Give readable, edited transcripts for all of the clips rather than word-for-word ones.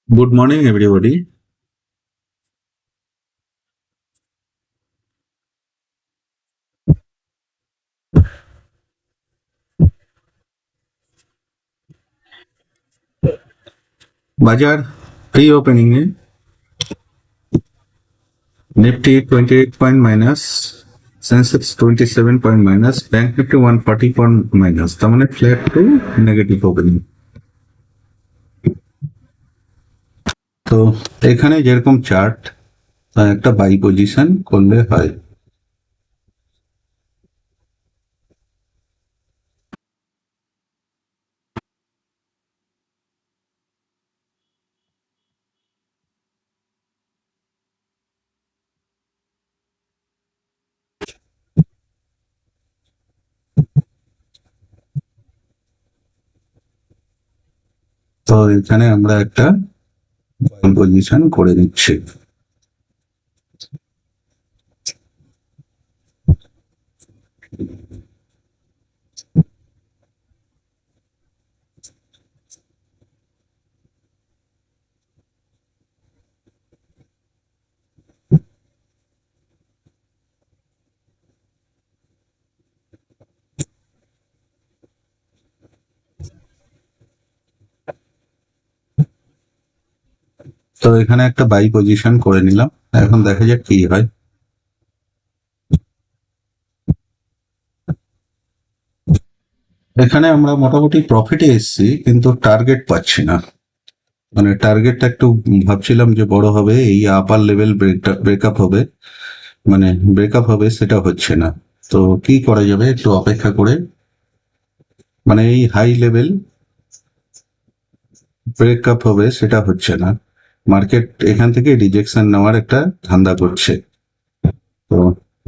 Good morning, everybody. Bajar pre-opening Nifty 28 point minus, Sensex 27 point minus, Bank Nifty 140 point minus. তার মানে flat to negative opening. তো এখানে যেরকম chart একটা by position করলে হয়। তো এখানে আমরা একটা বাই পজিশন করে দিচ্ছি। তো এখানে একটা বাই পজিশন করে নিলাম, এখন দেখা যাক কি হয়। এখানে আমরা মোটামুটি প্রফিটে এসেছি, কিন্তু টার্গেট পাচ্ছি না। মানে টার্গেটটা একটু ভাবছিলাম যে বড় হবে, এই আপার লেভেল ব্রেকআপ হবে, মানে ব্রেকআপ হবে, সেটা হচ্ছে না। তো কি করা যাবে, একটু অপেক্ষা করে, মানে এই হাই লেভেল ব্রেকআপ হবে সেটা হচ্ছে না, মার্কেট এখান থেকে রিজেকশন নেওয়ার একটা ধান্দা করছে। তো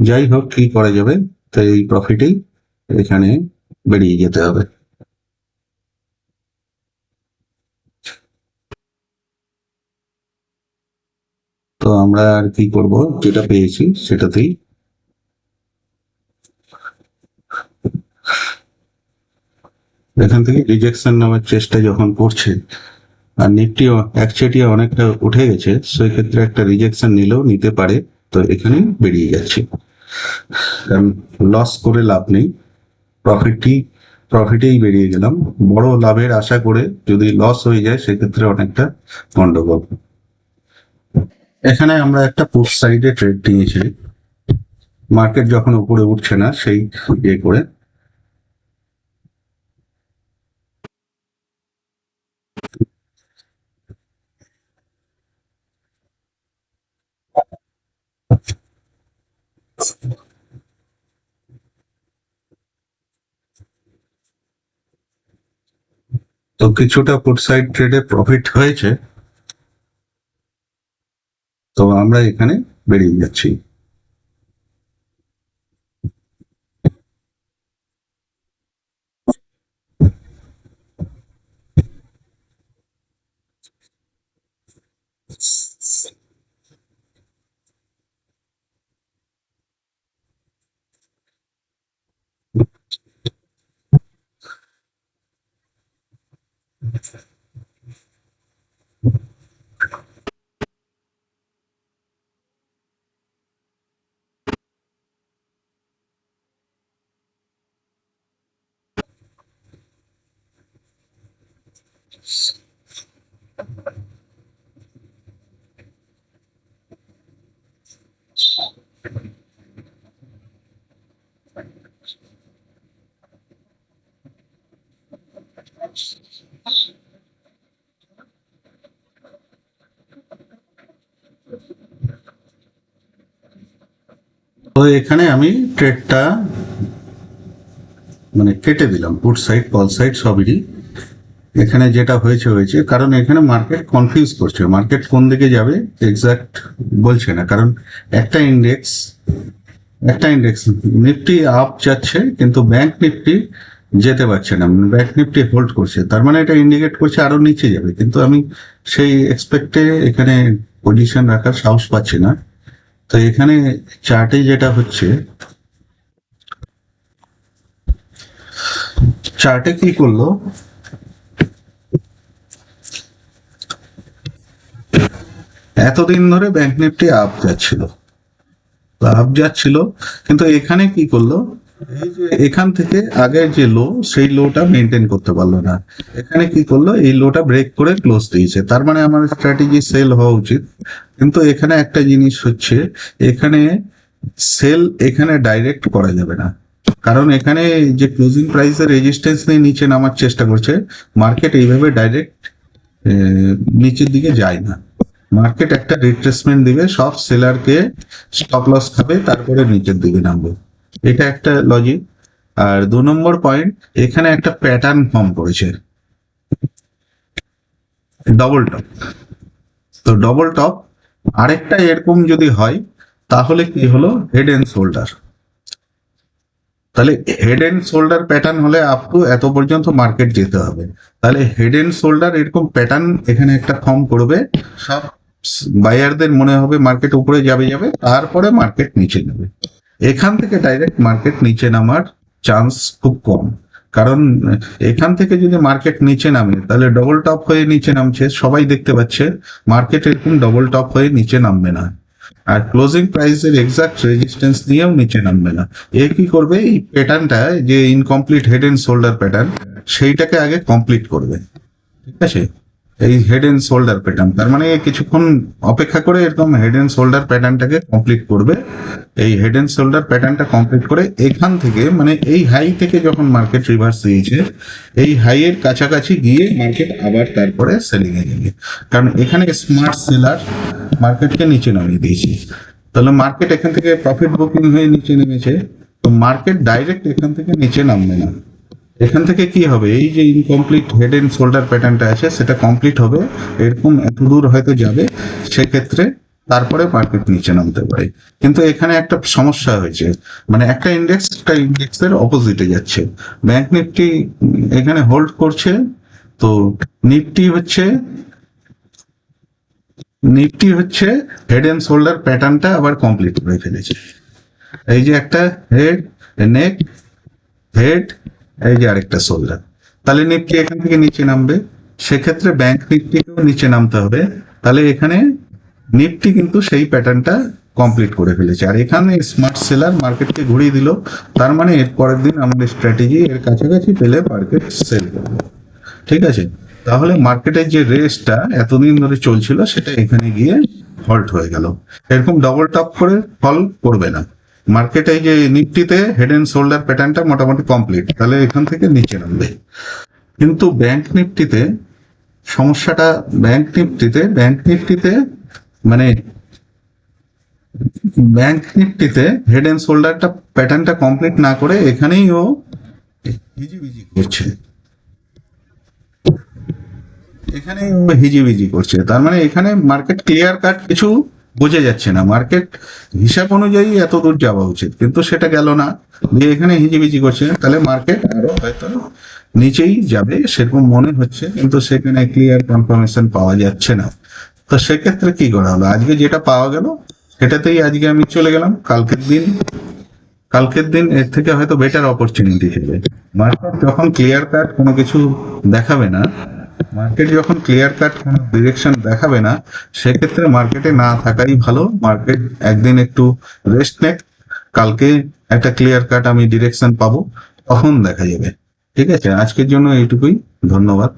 যাই হোক, কি করা যাবে, তো এই প্রফিটেই এখানে বেরিয়ে যেতে হবে। তো আমরা আর কি করব, যেটা পেয়েছি সেটাতেই। এখান থেকে রিজেকশন নেওয়ার চেষ্টা যখন করছে, আর নিফটি একচেটিয়া অনেকটা উঠে গেছে, সেই ক্ষেত্রে একটা রিজেকশন নিলেও নিতে পারে। তো এখানে বেরিয়ে যাচ্ছে, কারণ লস করে লাভ নেই, প্রফিটই প্রফিটেই বেরিয়ে গেলাম। বড় লাভের আশা করে যদি লস হয়ে যায়, সেক্ষেত্রে অনেকটা গন্ডগোল। এখানে আমরা একটা পুশ সাইডে ট্রেড নিয়েছি, মার্কেট যখন উপরে উঠছে না সেই ইয়ে করে। তো কিছুটা পুট সাইড ট্রেডে প্রফিট হয়েছে, তো আমরা এখানে বেরিয়ে যাচ্ছি। তো এখানে আমি ট্রেডটা মানে কেটে দিলাম, পুট সাইড কল সাইড সবেরই। এখানে যেটা হয়েছে হয়েছে, কারণ এখানে মার্কেট কনফিউজ করছে, মার্কেট কোন দিকে যাবে এক্সাক্ট বলছে না। কারণ একটা ইন্ডেক্স একটা ইন্ডেক্স নিফটি আপ যাচ্ছে, কিন্তু ব্যাংক নিফটি যেতে পারছে না, ব্যাংক নিফটি হোল্ড করছে, তার মানে এটা ইন্ডিকেট করছে আরো নিচে যাবে, কিন্তু আমি সেই এক্সপেক্টে এখানে পজিশন রাখার সাহস পাচ্ছি না। তো এখানে চার্টে যেটা হচ্ছে, চার্টে কি করলো, এতদিন ধরে ব্যাংক নিফটি আপ যাচ্ছিল, কিন্তু এখানে কি করলো, এই যে এখান থেকে আগের যে লো, সেই লোটা মেনটেন করতে পারলো না। এখানে কি করলো, এই লোটা ব্রেক করে ক্লোজ দিয়েছে, তার মানে আমার স্ট্র্যাটেজি সেল হওয়া উচিত। কিন্তু এখানে একটা জিনিস হচ্ছে, এখানে সেল এখানে ডাইরেক্ট করা যাবে না, কারণ এখানে যে ক্লোজিং প্রাইসের রেজিস্ট্যান্স নিয়ে নিচে নামার চেষ্টা করছে, মার্কেট এইভাবে ডাইরেক্ট নিচের দিকে যায় না। মার্কেট একটা রিট্রেসমেন্ট দিবে, সব সেলারকে স্টপ লস খাবে, তারপরে নিচের দিকে নামবে। এটা একটা লজিক। আর 2 নম্বর পয়েন্ট, এখানে একটা প্যাটার্ন ফর্ম করেছে, ডবল টপ। তো ডবল টপ আরেকটা এরকম যদি হয়, তাহলে কি হলো, হেড এন্ড শোল্ডার। তাহলে হেড এন্ড শোল্ডার প্যাটার্ন হলে আপ টু এত পর্যন্ত মার্কেট যেতে হবে। তাহলে হেড এন্ড শোল্ডার এরকম প্যাটার্ন এখানে একটা ফর্ম করবে, সব বায়ারদের মনে হবে মার্কেট উপরে যাবে, তারপরে মার্কেট নিচে নেবে। এখান থেকে ডাইরেক্ট মার্কেট নিচে নামার চান্স খুব কম, কারণ এখান থেকে যদি মার্কেট নিচে নামে, তাহলে ডবল টপ হয়ে নিচে নামছে, সবাই দেখতে পাচ্ছে। মার্কেট এরকম ডবল টপ হয়ে নিচে নামবে না, আর ক্লোজিং প্রাইসের এক্সাক্ট রেজিস্ট্যান্স নিয়েও নিচে নামবে না। এ কি করবে, এই প্যাটার্নটা যে incomplete head and shoulder pattern, সেইটাকে আগে কমপ্লিট করবে। ঠিক আছে, এই হেড এন্ড শোল্ডার প্যাটার্ন, তার মানে কিছুক্ষণ অপেক্ষা করে এরকম হেড এন্ড শোল্ডার প্যাটার্নটাকে কমপ্লিট করবে। এই হেড এন্ড শোল্ডার প্যাটার্নটা কমপ্লিট করে এখান থেকে, মানে এই হাই থেকে যখন মার্কেট রিভার্স দিয়েছে, এই হাই এর কাছাকাছি গিয়ে মার্কেট আবার তারপরে সেলিং এ যাবে, কারণ এখানে স্মার্ট সেলার মার্কেটকে নিচে নামিয়ে দিয়েছে। তাহলে মার্কেট এখান থেকে প্রফিট বুকিং হয়ে নিচে নেমেছে, তো মার্কেট ডাইরেক্ট এখান থেকে নিচে নামবে না। এখান থেকে কি হবে, এই যে ইনকমপ্লিট হেড এন্ড শোল্ডার প্যাটার্নটা আছে, সেটা কমপ্লিট হবে, এরকম এত দূর হয়তো যাবে, সেক্ষেত্রে তারপরে মার্কেট নিচে নামতে পারে। কিন্তু এখানে একটা সমস্যা হয়েছে, মানে একটা ইন্ডেক্সের অপোজিটে যাচ্ছে। ব্যাংক নিফটি এখানে হোল্ড করছে, তো নিফটি হচ্ছে হেড এন্ড শোল্ডার প্যাটার্নটা আবার কমপ্লিট করে ফেলেছে। এই যে একটা হেড, নেক, হেড, এই যে আরেকটা শোল্ডার, তাহলে নিফটি এখান থেকে নিচে নামবে, সেক্ষেত্রে ব্যাংক নিফটিকেও নিচে নামতে হবে। তাহলে এখানে নিফটি কিন্তু সেই প্যাটার্নটা কমপ্লিট করে ফেলেছে, আর এখানে স্মার্ট সেলার মার্কেটকে ঘুরিয়ে দিল, তার মানে এর পরের দিন আমাদের স্ট্র্যাটেজি এর কাছাকাছি পেলে মার্কেট সেল করবে। ঠিক আছে, তাহলে মার্কেটের যে রেসটা এতদিন ধরে চলছিল, সেটা এখানে গিয়ে হল্ট হয়ে গেল। এরকম ডবল টপ করে ফল করবে না মার্কেটে। যে নিফটিতে হেড এন্ড শোল্ডার প্যাটার্নটা মোটামুটি কমপ্লিট, তাহলে এখান থেকে নিচে নামবে। কিন্তু সমস্যাটা মানে ব্যাংক নিফটিতে হেড এন্ড শোল্ডারটা প্যাটার্নটা কমপ্লিট না করে এখানেই ও হিজিবিজি করছে, তার মানে এখানে মার্কেট ক্লিয়ার কাট কিছু বোঝা যাচ্ছে না। মার্কেট হিসাব অনুযায়ী এত দূর যাওয়া উচিত, কিন্তু সেটা গেল না, দিয়ে এখানে হিজিবিজি করছে। তাহলে মার্কেট আরো হয়তো নিচেই যাবে সেরকম মনে হচ্ছে, কিন্তু সেখানে ক্লিয়ার কনফার্মেশন পাওয়া যাচ্ছে না। তো সেক্ষেত্রে কি করা হলো, আজকে যেটা পাওয়া গেল সেটাতেই আজকে আমি চলে গেলাম। কালকের দিন এর থেকে হয়তো বেটার অপরচুনিটি হবে। মার্কেট যখন ক্লিয়ার কাট কোনো কিছু দেখাবে না, কোনো ডিরেকশন দেখাবে না, সেক্ষেত্রে মার্কেটে না থাকাই ভালো। মার্কেট একদিন একটু রেস্ট নেক, কালকে একটা ক্লিয়ার কাট আমি ডিরেকশন পাবো, তখন দেখা যাবে। ঠিক আছে, আজকের জন্য এইটুকুই, ধন্যবাদ।